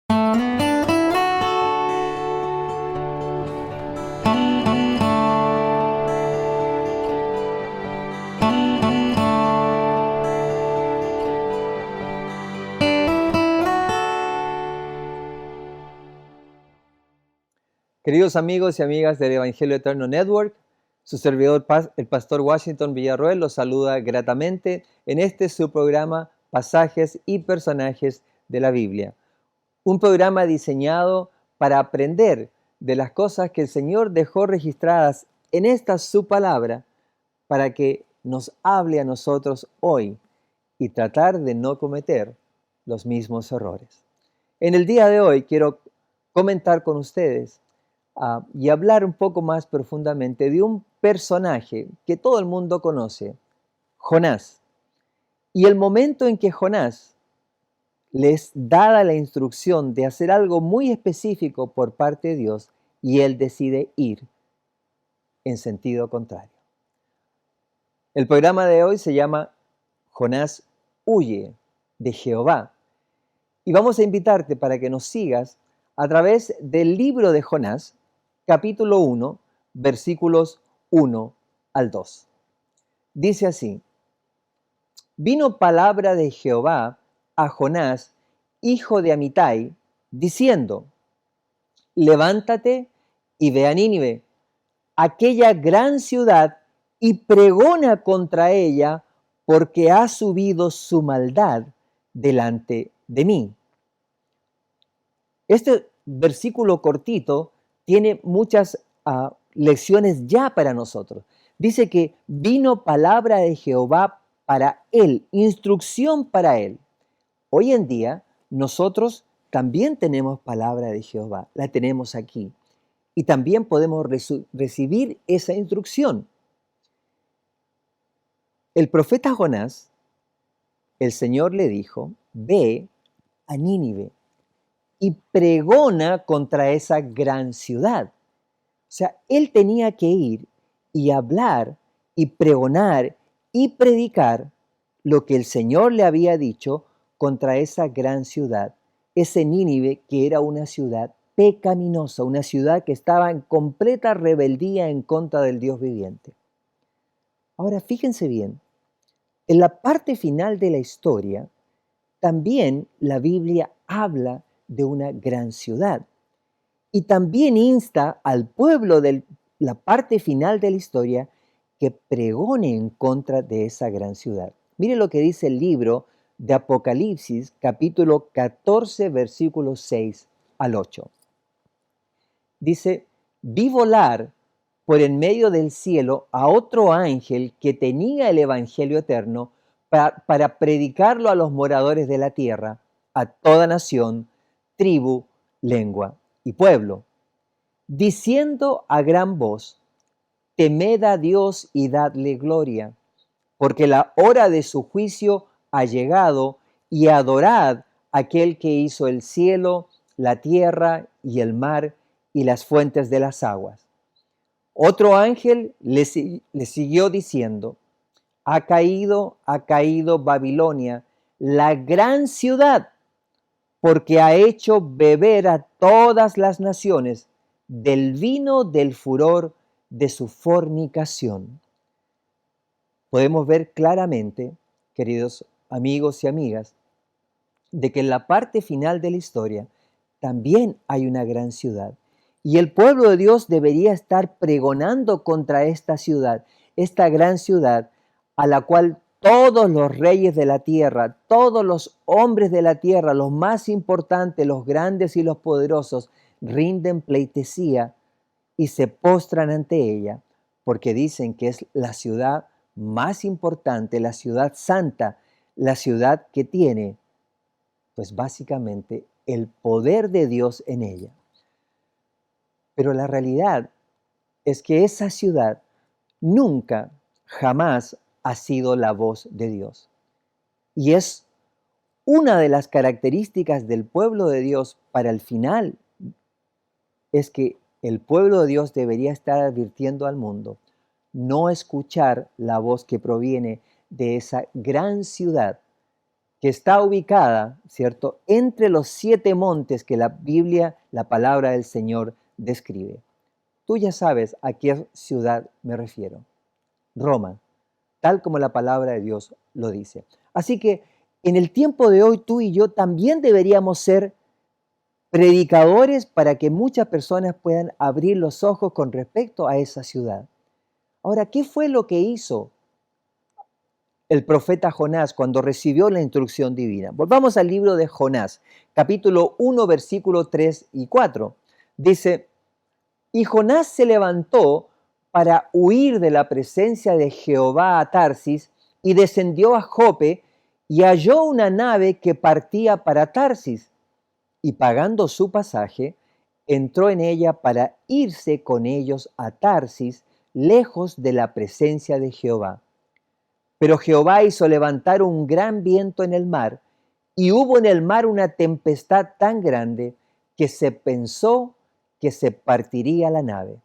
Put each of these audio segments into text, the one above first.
Queridos amigos y amigas del Evangelio Eterno Network, su servidor, el pastor Washington Villarroel, los saluda gratamente en su programa Pasajes y Personajes de la Biblia. Un programa diseñado para aprender de las cosas que el Señor dejó registradas en su palabra para que nos hable a nosotros hoy y tratar de no cometer los mismos errores. En el día de hoy quiero comentar con ustedes y hablar un poco más profundamente de un personaje que todo el mundo conoce, Jonás. Y el momento en que Jonás les dada la instrucción de hacer algo muy específico por parte de Dios y él decide ir en sentido contrario. El programa de hoy se llama Jonás huye de Jehová. Y vamos a invitarte para que nos sigas a través del libro de Jonás, capítulo 1, versículos 1 al 2. Dice así: Vino palabra de Jehová a Jonás, hijo de Amitai, diciendo: Levántate y ve a Nínive, aquella gran ciudad, y pregona contra ella, porque ha subido su maldad delante de mí. Este versículo cortito tiene muchas lecciones ya para nosotros. Dice que vino palabra de Jehová para él, instrucción para él. Hoy en día nosotros también tenemos palabra de Jehová, la tenemos aquí. Y también podemos recibir esa instrucción. El profeta Jonás, el Señor le dijo: ve a Nínive y pregona contra esa gran ciudad. O sea, él tenía que ir y hablar y pregonar y predicar lo que el Señor le había dicho contra esa gran ciudad, ese Nínive, que era una ciudad pecaminosa, una ciudad que estaba en completa rebeldía en contra del Dios viviente. Ahora, fíjense bien, en la parte final de la historia, también la Biblia habla de una gran ciudad. Y también insta al pueblo de la parte final de la historia que pregone en contra de esa gran ciudad. Mire lo que dice el libro de Apocalipsis, capítulo 14, versículos 6 al 8. Dice: vi volar por en medio del cielo a otro ángel que tenía el evangelio eterno para predicarlo a los moradores de la tierra, a toda nación, tribu, lengua y pueblo, diciendo a gran voz: temed a Dios y dadle gloria, porque la hora de su juicio ha llegado, y adorad a aquel que hizo el cielo, la tierra y el mar y las fuentes de las aguas. Otro ángel le siguió diciendo: ha caído Babilonia, la gran ciudad, porque ha hecho beber a todas las naciones del vino del furor de su fornicación. Podemos ver claramente, queridos amigos y amigas, de que en la parte final de la historia también hay una gran ciudad. Y el pueblo de Dios debería estar pregonando contra esta ciudad, esta gran ciudad, a la cual todos los reyes de la tierra, todos los hombres de la tierra, los más importantes, los grandes y los poderosos, rinden pleitesía y se postran ante ella, porque dicen que es la ciudad más importante, la ciudad santa, la ciudad que tiene, pues básicamente, el poder de Dios en ella. Pero la realidad es que esa ciudad nunca, jamás ha sido la voz de Dios. Y es una de las características del pueblo de Dios para el final, es que el pueblo de Dios debería estar advirtiendo al mundo, no escuchar la voz que proviene de esa gran ciudad que está ubicada, ¿cierto?, entre los 7 montes que la Biblia, la palabra del Señor, describe. Tú ya sabes a qué ciudad me refiero. Roma, tal como la palabra de Dios lo dice. Así que en el tiempo de hoy tú y yo también deberíamos ser predicadores para que muchas personas puedan abrir los ojos con respecto a esa ciudad. Ahora, ¿qué fue lo que hizo el profeta Jonás cuando recibió la instrucción divina? Volvamos al libro de Jonás, capítulo 1, versículo 3 y 4. Dice, y Jonás se levantó para huir de la presencia de Jehová a Tarsis y descendió a Jope y halló una nave que partía para Tarsis y pagando su pasaje, entró en ella para irse con ellos a Tarsis, lejos de la presencia de Jehová. Pero Jehová hizo levantar un gran viento en el mar, y hubo en el mar una tempestad tan grande que se pensó que se partiría la nave.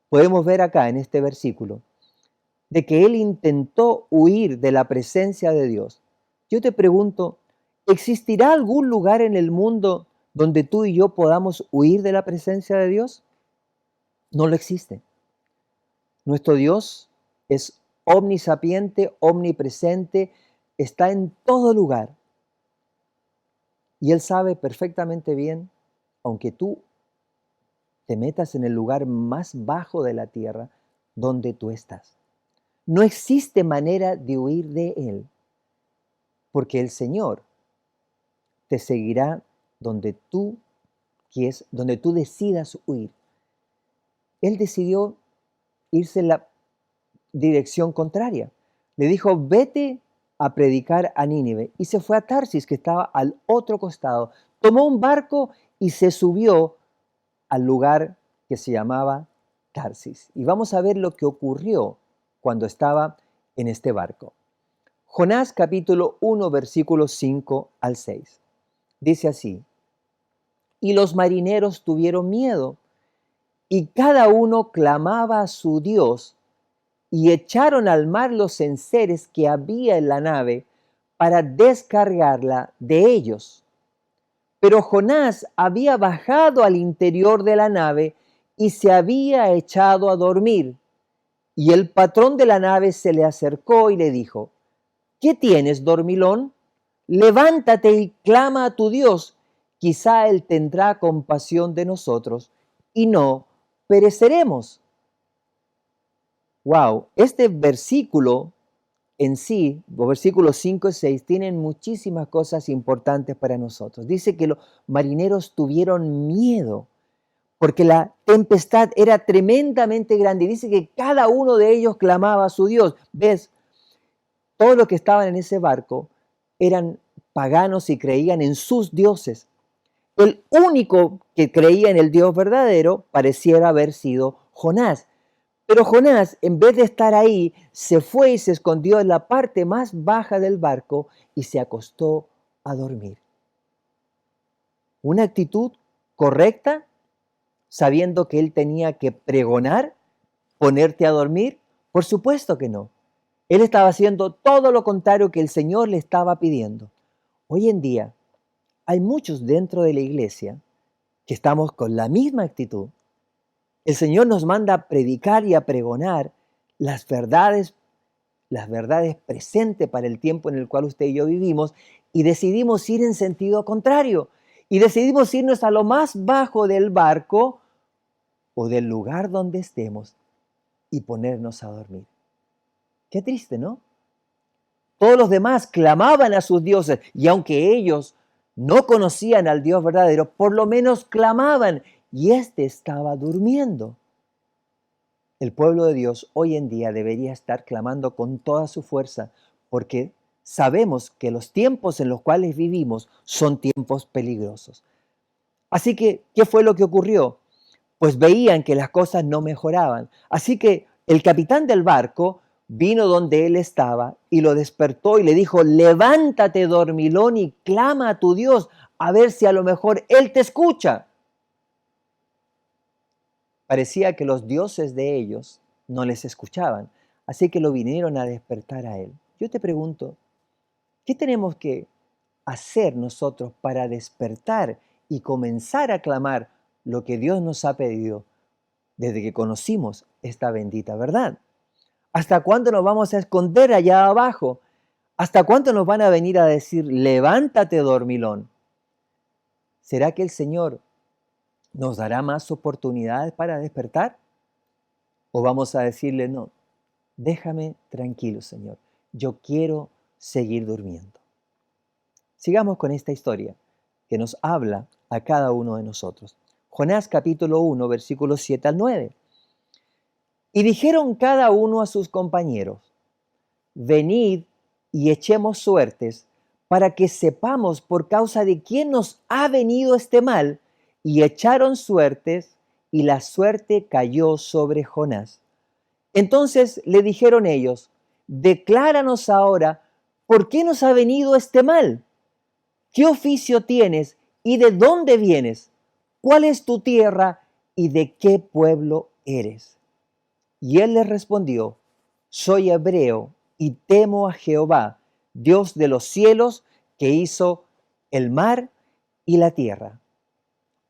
Podemos ver acá en este versículo de que él intentó huir de la presencia de Dios. Yo te pregunto, ¿existirá algún lugar en el mundo donde tú y yo podamos huir de la presencia de Dios? No lo existe. Nuestro Dios es omnisapiente, omnipresente, está en todo lugar. Y Él sabe perfectamente bien, aunque tú te metas en el lugar más bajo de la tierra, donde tú estás. No existe manera de huir de Él, porque el Señor te seguirá donde tú decidas huir. Él decidió irse en la dirección contraria. Le dijo, vete a predicar a Nínive. Y se fue a Tarsis, que estaba al otro costado. Tomó un barco y se subió al lugar que se llamaba Tarsis. Y vamos a ver lo que ocurrió cuando estaba en este barco. Jonás capítulo 1, versículos 5 al 6. Dice así, y los marineros tuvieron miedo, y cada uno clamaba a su Dios, y echaron al mar los enseres que había en la nave para descargarla de ellos. Pero Jonás había bajado al interior de la nave y se había echado a dormir. Y el patrón de la nave se le acercó y le dijo, ¿qué tienes, dormilón? Levántate y clama a tu Dios, quizá Él tendrá compasión de nosotros y no pereceremos. Wow, este versículo en sí, los versículos 5 y 6, tienen muchísimas cosas importantes para nosotros. Dice que los marineros tuvieron miedo porque la tempestad era tremendamente grande. Dice que cada uno de ellos clamaba a su Dios. ¿Ves? Todos los que estaban en ese barco eran paganos y creían en sus dioses. El único que creía en el Dios verdadero pareciera haber sido Jonás. Pero Jonás, en vez de estar ahí, se fue y se escondió en la parte más baja del barco y se acostó a dormir. ¿Una actitud correcta, sabiendo que él tenía que pregonar, ponerte a dormir? Por supuesto que no. Él estaba haciendo todo lo contrario que el Señor le estaba pidiendo. Hoy en día hay muchos dentro de la iglesia que estamos con la misma actitud. El Señor nos manda a predicar y a pregonar las verdades presentes para el tiempo en el cual usted y yo vivimos, y decidimos ir en sentido contrario. Y decidimos irnos a lo más bajo del barco o del lugar donde estemos y ponernos a dormir. Qué triste, ¿no? Todos los demás clamaban a sus dioses y aunque ellos no conocían al Dios verdadero, por lo menos clamaban y éste estaba durmiendo. El pueblo de Dios hoy en día debería estar clamando con toda su fuerza porque sabemos que los tiempos en los cuales vivimos son tiempos peligrosos. Así que, ¿qué fue lo que ocurrió? Pues veían que las cosas no mejoraban. Así que el capitán del barco vino donde él estaba y lo despertó y le dijo, levántate, dormilón, y clama a tu Dios, a ver si a lo mejor Él te escucha. Parecía que los dioses de ellos no les escuchaban, así que lo vinieron a despertar a él. Yo te pregunto, ¿Qué tenemos que hacer nosotros para despertar y comenzar a clamar lo que Dios nos ha pedido desde que conocimos esta bendita verdad? ¿Hasta cuándo nos vamos a esconder allá abajo? ¿Hasta cuándo nos van a venir a decir, levántate, dormilón? ¿Será que el Señor nos dará más oportunidades para despertar? ¿O vamos a decirle, no, déjame tranquilo, Señor, yo quiero seguir durmiendo? Sigamos con esta historia que nos habla a cada uno de nosotros. Jonás capítulo 1, versículos 7 al 9. Y dijeron cada uno a sus compañeros, venid y echemos suertes para que sepamos por causa de quién nos ha venido este mal. Y echaron suertes, y la suerte cayó sobre Jonás. Entonces le dijeron ellos, decláranos ahora por qué nos ha venido este mal. ¿Qué oficio tienes y de dónde vienes? ¿Cuál es tu tierra y de qué pueblo eres? Y él les respondió, soy hebreo y temo a Jehová, Dios de los cielos, que hizo el mar y la tierra.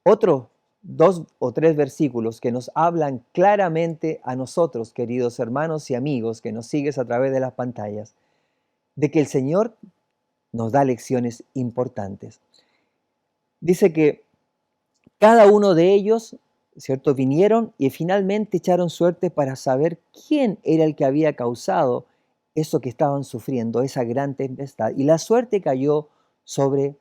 Otros 2 o 3 versículos que nos hablan claramente a nosotros, queridos hermanos y amigos que nos sigues a través de las pantallas, de que el Señor nos da lecciones importantes. Dice que cada uno de ellos, ¿cierto?, vinieron y finalmente echaron suerte para saber quién era el que había causado eso que estaban sufriendo, esa gran tempestad. Y la suerte cayó sobre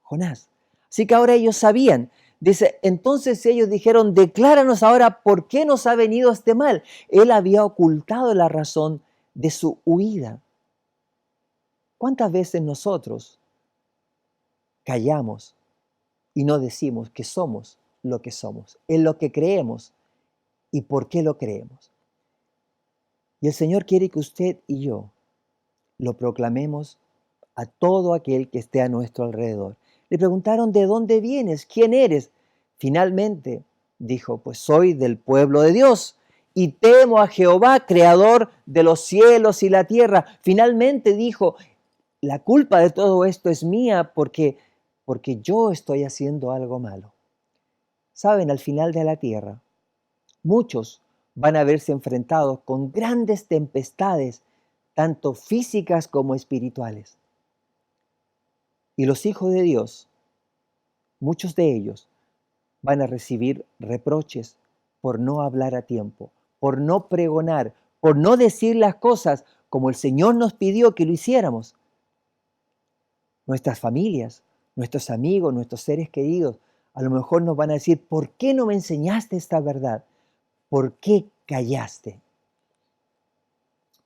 Jonás. Así que ahora ellos sabían. Dice, entonces ellos dijeron, decláranos ahora por qué nos ha venido este mal. Él había ocultado la razón de su huida. ¿Cuántas veces nosotros callamos y no decimos que somos lo que somos, en lo que creemos y por qué lo creemos? Y el Señor quiere que usted y yo lo proclamemos a todo aquel que esté a nuestro alrededor. Le preguntaron, ¿de dónde vienes? ¿Quién eres? Finalmente dijo, pues soy del pueblo de Dios y temo a Jehová, creador de los cielos y la tierra. Finalmente dijo, la culpa de todo esto es mía porque yo estoy haciendo algo malo. Saben, al final de la tierra, muchos van a verse enfrentados con grandes tempestades, tanto físicas como espirituales. Y los hijos de Dios, muchos de ellos, van a recibir reproches por no hablar a tiempo, por no pregonar, por no decir las cosas como el Señor nos pidió que lo hiciéramos. Nuestras familias, nuestros amigos, nuestros seres queridos, a lo mejor nos van a decir, ¿por qué no me enseñaste esta verdad? ¿Por qué callaste?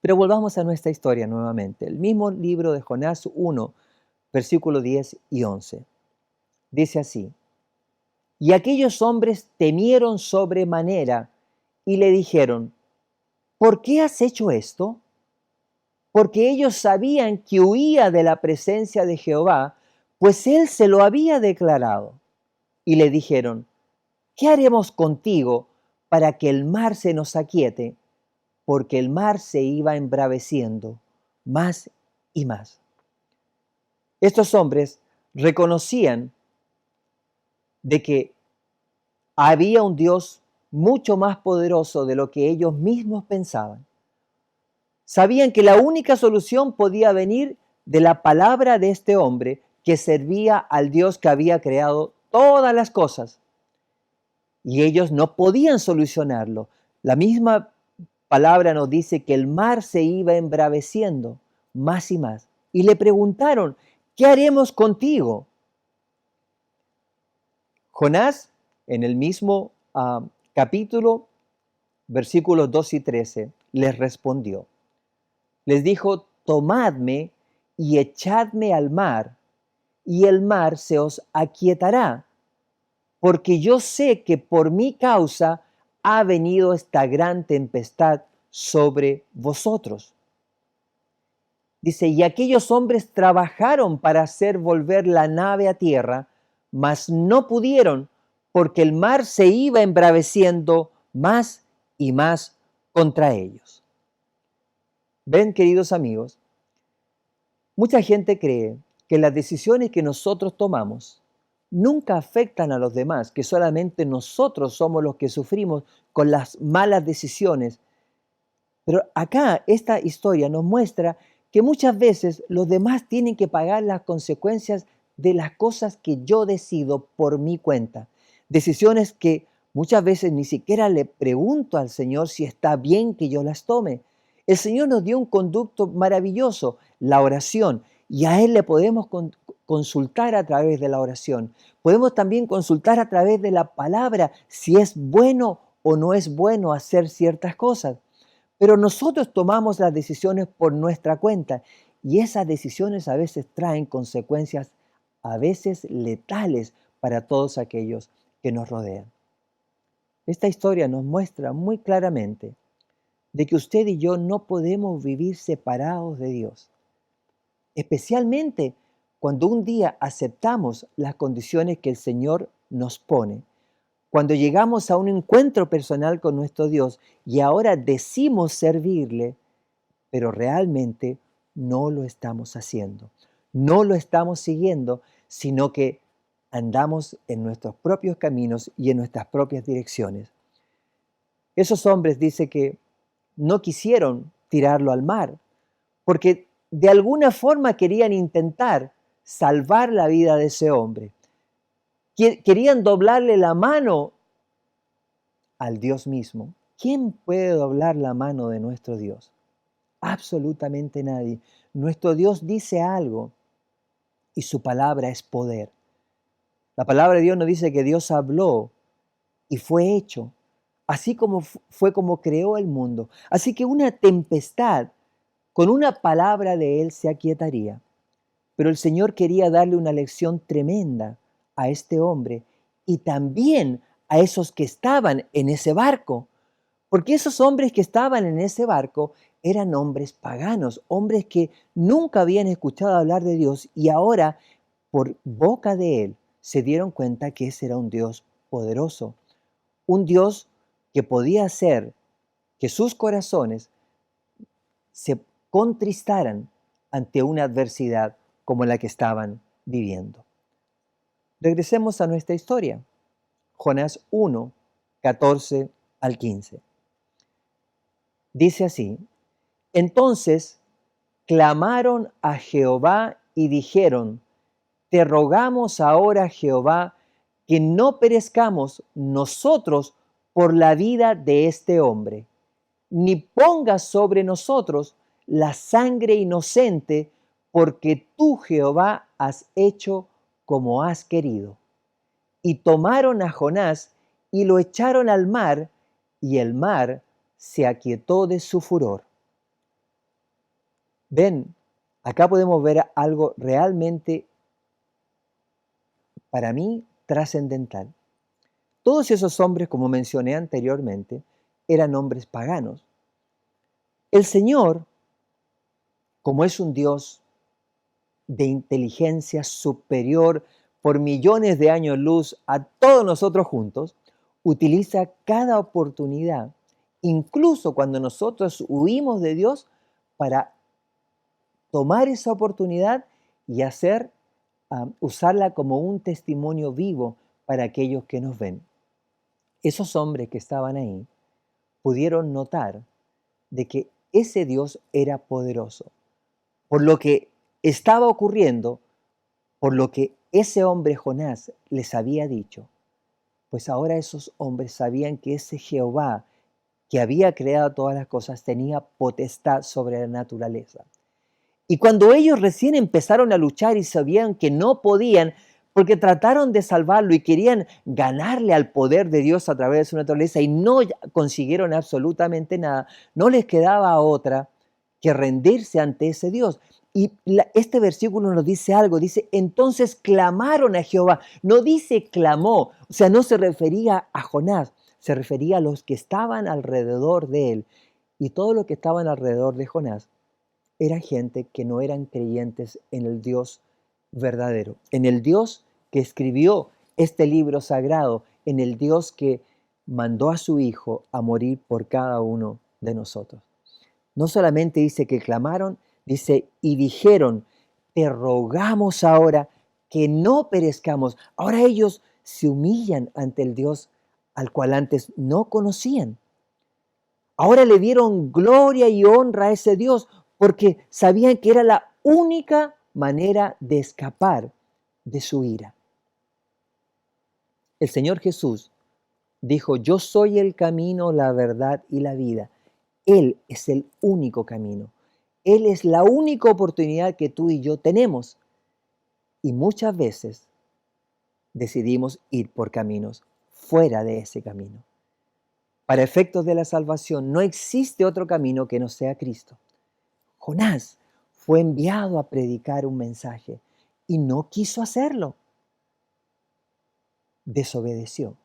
Pero volvamos a nuestra historia nuevamente. El mismo libro de Jonás 1, versículos 10 y 11. Dice así, y aquellos hombres temieron sobremanera y le dijeron, ¿por qué has hecho esto? Porque ellos sabían que huía de la presencia de Jehová, pues él se lo había declarado. Y le dijeron, ¿qué haremos contigo para que el mar se nos aquiete? Porque el mar se iba embraveciendo más y más. Estos hombres reconocían de que había un Dios mucho más poderoso de lo que ellos mismos pensaban. Sabían que la única solución podía venir de la palabra de este hombre que servía al Dios que había creado todas las cosas. Y ellos no podían solucionarlo. La misma palabra nos dice que el mar se iba embraveciendo más y más. Y le preguntaron, ¿qué haremos contigo? Jonás, en el mismo capítulo, versículos 2 y 13, les respondió. Les dijo, tomadme y echadme al mar, y el mar se os aquietará, porque yo sé que por mi causa ha venido esta gran tempestad sobre vosotros. Dice, y aquellos hombres trabajaron para hacer volver la nave a tierra, mas no pudieron, porque el mar se iba embraveciendo más y más contra ellos. Ven, queridos amigos, Mucha gente cree que las decisiones que nosotros tomamos nunca afectan a los demás, que solamente nosotros somos los que sufrimos con las malas decisiones. Pero acá esta historia nos muestra que muchas veces los demás tienen que pagar las consecuencias de las cosas que yo decido por mi cuenta. Decisiones que muchas veces ni siquiera le pregunto al Señor si está bien que yo las tome. El Señor nos dio un conducto maravilloso, la oración, y a Él le podemos consultar a través de la oración. Podemos también consultar a través de la palabra si es bueno o no es bueno hacer ciertas cosas. Pero nosotros tomamos las decisiones por nuestra cuenta y esas decisiones a veces traen consecuencias a veces letales para todos aquellos que nos rodean. Esta historia nos muestra muy claramente de que usted y yo no podemos vivir separados de Dios, especialmente cuando un día aceptamos las condiciones que el Señor nos pone. Cuando llegamos a un encuentro personal con nuestro Dios y ahora decimos servirle, pero realmente no lo estamos haciendo. No lo estamos siguiendo, sino que andamos en nuestros propios caminos y en nuestras propias direcciones. Esos hombres dice que no quisieron tirarlo al mar, porque de alguna forma querían intentar salvar la vida de ese hombre. Querían doblarle la mano al Dios mismo. ¿Quién puede doblar la mano de nuestro Dios? Absolutamente nadie. Nuestro Dios dice algo y su palabra es poder. La palabra de Dios nos dice que Dios habló y fue hecho, así como fue como creó el mundo. Así que una tempestad con una palabra de Él se aquietaría. Pero el Señor quería darle una lección tremenda a este hombre y también a esos que estaban en ese barco. Porque esos hombres que estaban en ese barco eran hombres paganos, hombres que nunca habían escuchado hablar de Dios y ahora por boca de Él se dieron cuenta que ese era un Dios poderoso, un Dios que podía hacer que sus corazones se contristaran ante una adversidad como la que estaban viviendo. Regresemos a nuestra historia. Jonás 1, 14 al 15. Dice así: entonces clamaron a Jehová y dijeron: te rogamos ahora, Jehová, que no perezcamos nosotros por la vida de este hombre, ni pongas sobre nosotros la sangre inocente, porque tú, Jehová, has hecho como has querido. Y tomaron a Jonás y lo echaron al mar, y el mar se aquietó de su furor. Ven, acá podemos ver algo realmente, para mí, trascendental. Todos esos hombres, como mencioné anteriormente, eran hombres paganos. El Señor, como es un Dios de inteligencia superior por millones de años luz a todos nosotros juntos, utiliza cada oportunidad, incluso cuando nosotros huimos de Dios, para tomar esa oportunidad y usarla como un testimonio vivo para aquellos que nos ven. Esos hombres que estaban ahí pudieron notar de que ese Dios era poderoso. Por lo que estaba ocurriendo, por lo que ese hombre Jonás les había dicho, pues ahora esos hombres sabían que ese Jehová que había creado todas las cosas tenía potestad sobre la naturaleza. Y cuando ellos recién empezaron a luchar y sabían que no podían, porque trataron de salvarlo y querían ganarle al poder de Dios a través de su naturaleza y no consiguieron absolutamente nada, no les quedaba otra que rendirse ante ese Dios. Y este versículo nos dice algo, dice, entonces clamaron a Jehová, no dice clamó, o sea, no se refería a Jonás, se refería a los que estaban alrededor de él. Y todo lo que estaban alrededor de Jonás era gente que no eran creyentes en el Dios verdadero, en el Dios que escribió este libro sagrado, en el Dios que mandó a su Hijo a morir por cada uno de nosotros. No solamente dice que clamaron, dice y dijeron, te rogamos ahora que no perezcamos. Ahora ellos se humillan ante el Dios al cual antes no conocían. Ahora le dieron gloria y honra a ese Dios porque sabían que era la única manera de escapar de su ira. El Señor Jesús dijo, yo soy el camino, la verdad y la vida. Él es el único camino. Él es la única oportunidad que tú y yo tenemos. Y muchas veces decidimos ir por caminos fuera de ese camino. Para efectos de la salvación no existe otro camino que no sea Cristo. Jonás fue enviado a predicar un mensaje y no quiso hacerlo. Desobedeció.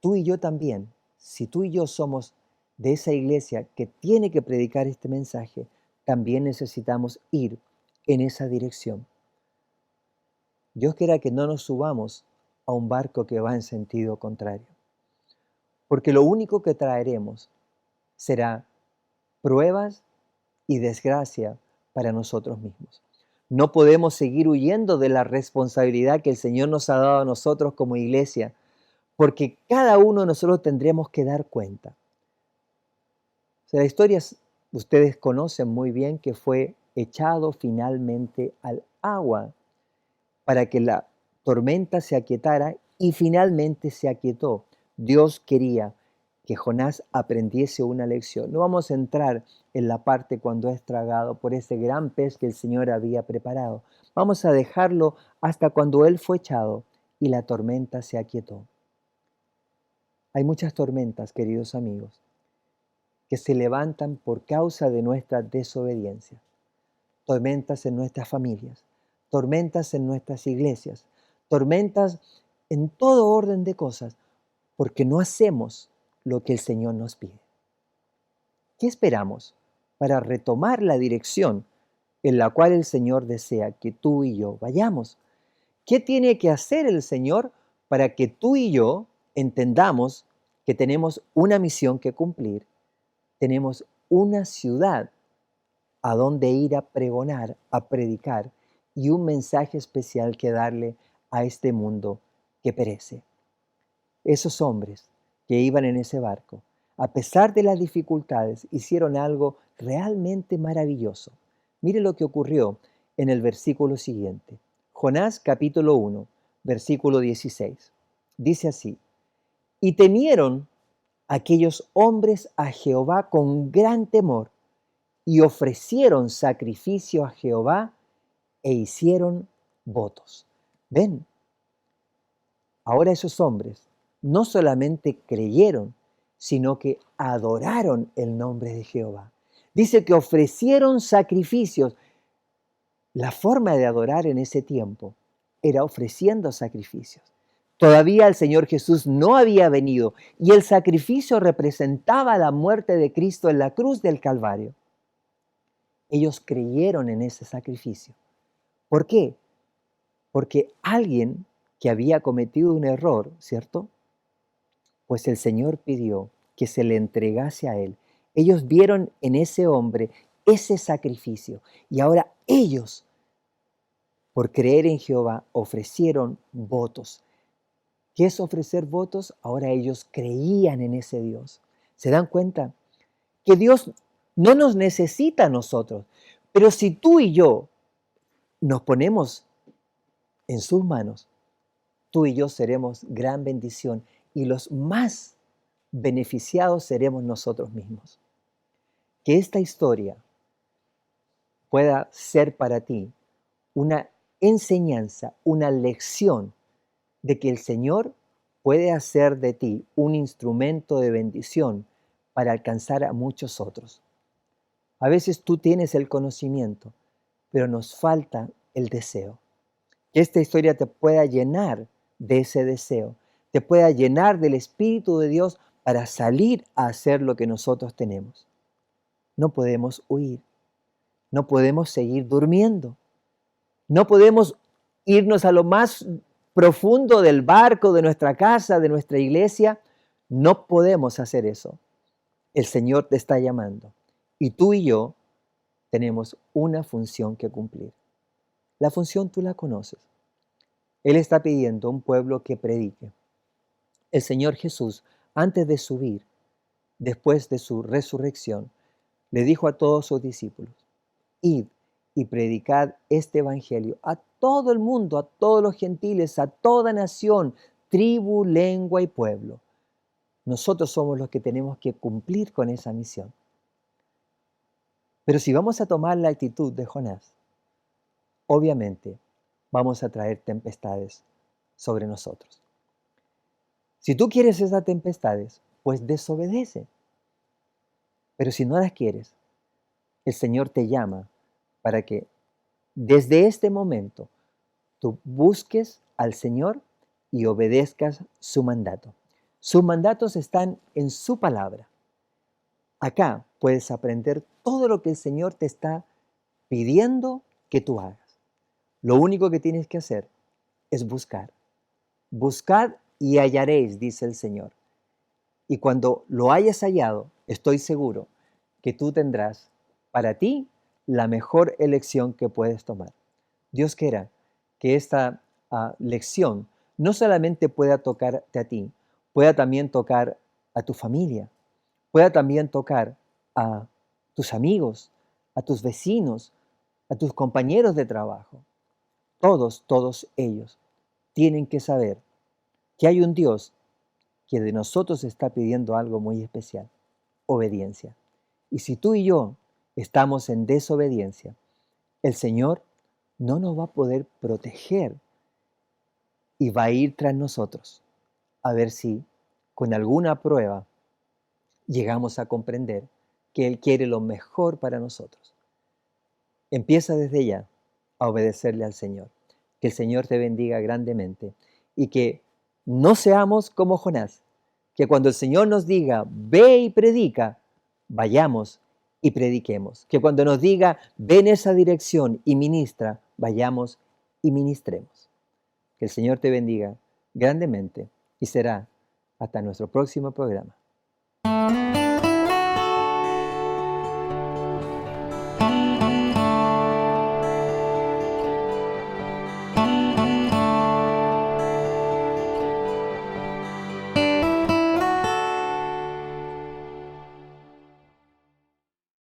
Tú y yo también, si tú y yo somos de esa iglesia que tiene que predicar este mensaje, también necesitamos ir en esa dirección. Dios quiera que no nos subamos a un barco que va en sentido contrario, porque lo único que traeremos será pruebas y desgracia para nosotros mismos. No podemos seguir huyendo de la responsabilidad que el Señor nos ha dado a nosotros como iglesia, porque cada uno de nosotros tendremos que dar cuenta. O sea, la historia ustedes conocen muy bien que fue echado finalmente al agua para que la tormenta se aquietara y finalmente se aquietó. Dios quería que Jonás aprendiese una lección. No vamos a entrar en la parte cuando es tragado por ese gran pez que el Señor había preparado. Vamos a dejarlo hasta cuando él fue echado y la tormenta se aquietó. Hay muchas tormentas, queridos amigos, que se levantan por causa de nuestra desobediencia. Tormentas en nuestras familias, tormentas en nuestras iglesias, tormentas en todo orden de cosas, porque no hacemos lo que el Señor nos pide. ¿Qué esperamos para retomar la dirección en la cual el Señor desea que tú y yo vayamos? ¿Qué tiene que hacer el Señor para que tú y yo entendamos que tenemos una misión que cumplir? Tenemos una ciudad a donde ir a pregonar, a predicar y un mensaje especial que darle a este mundo que perece. Esos hombres que iban en ese barco, a pesar de las dificultades, hicieron algo realmente maravilloso. Mire lo que ocurrió en el versículo siguiente. Jonás capítulo 1, versículo 16. Dice así, y temieron aquellos hombres a Jehová con gran temor, y ofrecieron sacrificio a Jehová e hicieron votos. Ven, ahora esos hombres no solamente creyeron, sino que adoraron el nombre de Jehová. Dice que ofrecieron sacrificios. La forma de adorar en ese tiempo era ofreciendo sacrificios. Todavía el Señor Jesús no había venido y el sacrificio representaba la muerte de Cristo en la cruz del Calvario. Ellos creyeron en ese sacrificio. ¿Por qué? Porque alguien que había cometido un error, ¿cierto? Pues el Señor pidió que se le entregase a él. Ellos vieron en ese hombre ese sacrificio y ahora ellos, por creer en Jehová, ofrecieron votos. ¿Qué es ofrecer votos? Ahora ellos creían en ese Dios. ¿Se dan cuenta? Que Dios no nos necesita a nosotros, pero si tú y yo nos ponemos en sus manos, tú y yo seremos gran bendición y los más beneficiados seremos nosotros mismos. Que esta historia pueda ser para ti una enseñanza, una lección de que el Señor puede hacer de ti un instrumento de bendición para alcanzar a muchos otros. A veces tú tienes el conocimiento, pero nos falta el deseo. Que esta historia te pueda llenar de ese deseo, te pueda llenar del Espíritu de Dios para salir a hacer lo que nosotros tenemos. No podemos huir, no podemos seguir durmiendo, no podemos irnos a lo más profundo del barco, de nuestra casa, de nuestra iglesia. No podemos hacer eso. El Señor te está llamando y tú y yo tenemos una función que cumplir. La función tú la conoces. Él está pidiendo a un pueblo que predique. El Señor Jesús, antes de subir, después de su resurrección, le dijo a todos sus discípulos: id y predicad este evangelio a todo el mundo, a todos los gentiles, a toda nación, tribu, lengua y pueblo. Nosotros somos los que tenemos que cumplir con esa misión. Pero si vamos a tomar la actitud de Jonás, obviamente vamos a traer tempestades sobre nosotros. Si tú quieres esas tempestades, pues desobedece. Pero si no las quieres, el Señor te llama para que desde este momento tú busques al Señor y obedezcas su mandato. Sus mandatos están en su palabra. Acá puedes aprender todo lo que el Señor te está pidiendo que tú hagas. Lo único que tienes que hacer es buscar. Buscad y hallaréis, dice el Señor. Y cuando lo hayas hallado, estoy seguro que tú tendrás para ti la mejor elección que puedes tomar. Dios quiera que esta lección no solamente pueda tocarte a ti, pueda también tocar a tu familia, pueda también tocar a tus amigos, a tus vecinos, a tus compañeros de trabajo. Todos ellos tienen que saber que hay un Dios que de nosotros está pidiendo algo muy especial: obediencia. Y si tú y yo estamos en desobediencia, el Señor no nos va a poder proteger y va a ir tras nosotros a ver si con alguna prueba llegamos a comprender que Él quiere lo mejor para nosotros. Empieza desde ya a obedecerle al Señor. Que el Señor te bendiga grandemente y que no seamos como Jonás, que cuando el Señor nos diga, ve y predica, vayamos y prediquemos. Que cuando nos diga, ve en esa dirección y ministra, vayamos y ministremos. Que el Señor te bendiga grandemente y será hasta nuestro próximo programa.